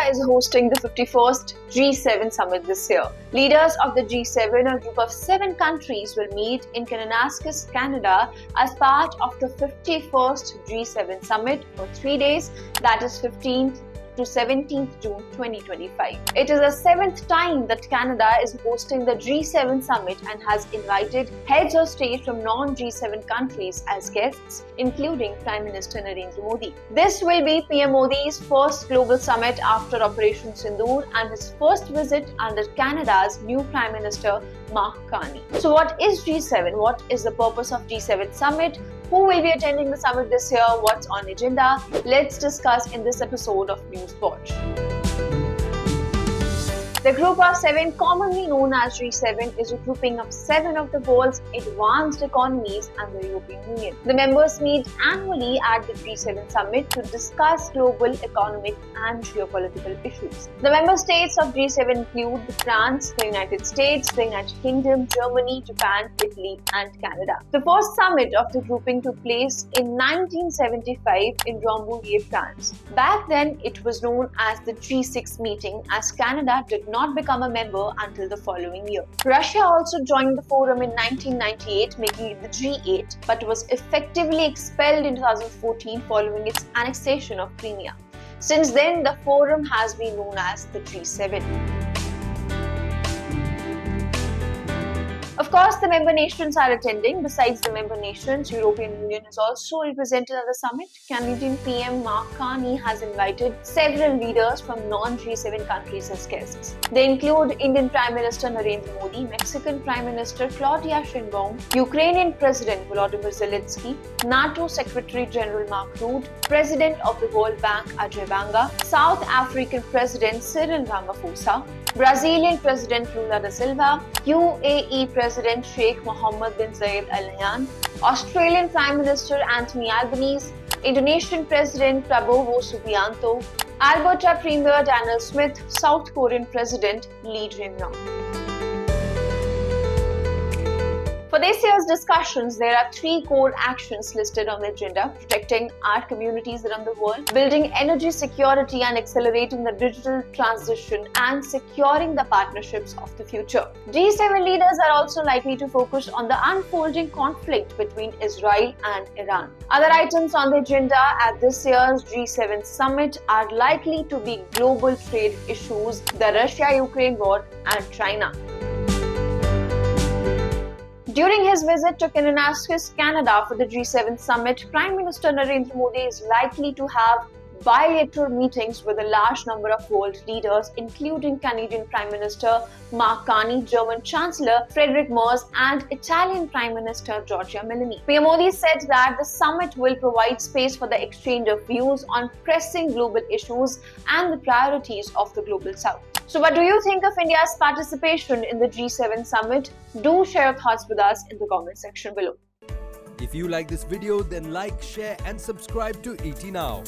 is hosting the 51st G7 summit this year. Leaders of the G7, a group of 7 countries, will meet in Kananaskis, Canada as part of the 51st G7 summit for 3 days, that is 15th to 17th June 2025. It is the 7th time that Canada is hosting the G7 summit and has invited heads of state from non-G7 countries as guests, including Prime Minister Narendra Modi. This will be PM Modi's first global summit after Operation Sindoor and his first visit under Canada's new Prime Minister Mark Carney. So what is G7? What is the purpose of G7 summit? Who will be attending the summit this year? What's on agenda? Let's discuss in this episode of News Watch. The group of 7, commonly known as G7, is a grouping of 7 of the world's advanced economies and the European Union. The members meet annually at the G7 summit to discuss global economic and geopolitical issues. The member states of G7 include France, the United States, the United Kingdom, Germany, Japan, Italy, and Canada. The first summit of the grouping took place in 1975 in Rambouillet, France. Back then, it was known as the G6 meeting, as Canada did not become a member until the following year. Russia also joined the forum in 1998, making it the G8, but was effectively expelled in 2014 following its annexation of Crimea. Since then, the forum has been known as the G7. Of course, the member nations are attending. Besides the member nations, European Union is also represented at the summit. Canadian PM Mark Carney has invited several leaders from non-G7 countries as guests. They include Indian Prime Minister Narendra Modi, Mexican Prime Minister Claudia Sheinbaum, Ukrainian President Volodymyr Zelensky, NATO Secretary General Mark Rutte, President of the World Bank Ajay Banga, South African President Cyril Ramaphosa, Brazilian President Lula da Silva, UAE President Sheikh Mohammed bin Zayed Al Nahyan, Australian Prime Minister Anthony Albanese, Indonesian President Prabowo Subianto, Alberta Premier Daniel Smith, South Korean President Lee Jae-myung. For this year's discussions, there are 3 core actions listed on the agenda: protecting our communities around the world, building energy security and accelerating the digital transition, and securing the partnerships of the future. G7 leaders are also likely to focus on the unfolding conflict between Israel and Iran. Other items on the agenda at this year's G7 summit are likely to be global trade issues, the Russia-Ukraine war, and China. During his visit to Kananaskis, Canada for the G7 summit, Prime Minister Narendra Modi is likely to have bilateral meetings with a large number of world leaders, including Canadian Prime Minister Mark Carney, German Chancellor Friedrich Merz, and Italian Prime Minister Giorgia Meloni. PM Modi said that the summit will provide space for the exchange of views on pressing global issues and the priorities of the global south. So what do you think of India's participation in the G7 summit? Do share your thoughts with us in the comment section below. If you like this video, then like, share and subscribe to ET Now.